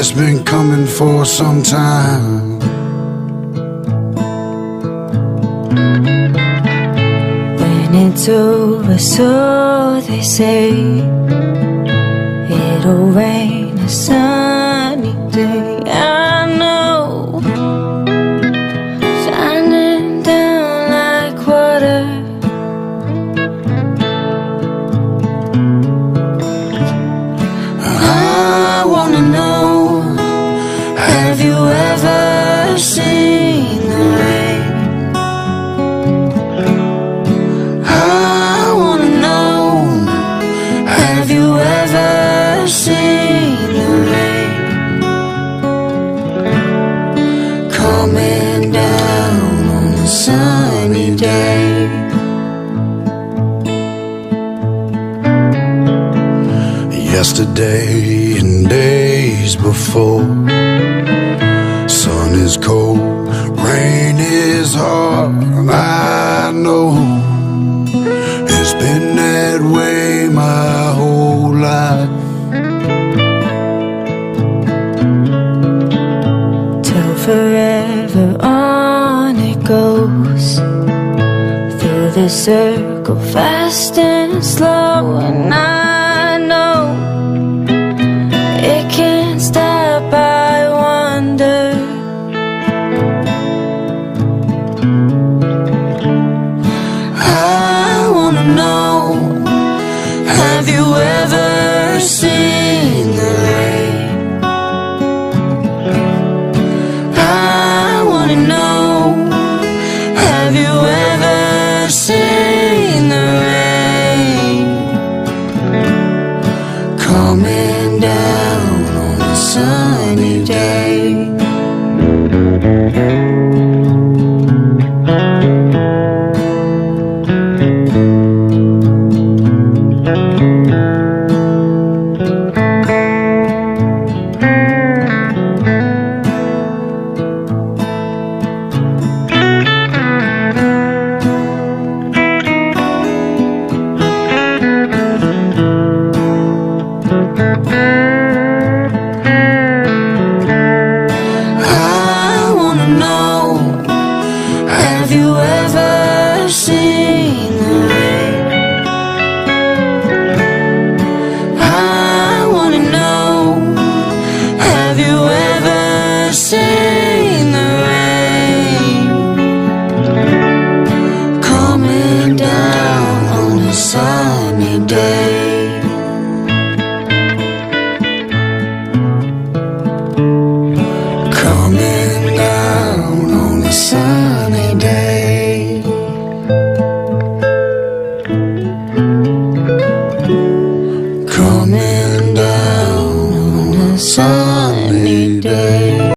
it's been coming for some time. When it's over, so they say, it'll rain a sunny day. I know, shining down like water. I wanna know, have you ever seen the rain? I wanna know, have you ever seen the rain coming down on a sunny day? Yesterday and days before, sun is cold, rain is hard. I know it's been that way my whole life. Till forever on it goes, through the circle fast and slow. And I know it can't stop, I wonder. I wanna know, have you ever seen the rain? I wanna know, have you ever seen the rain coming down on a sunny day?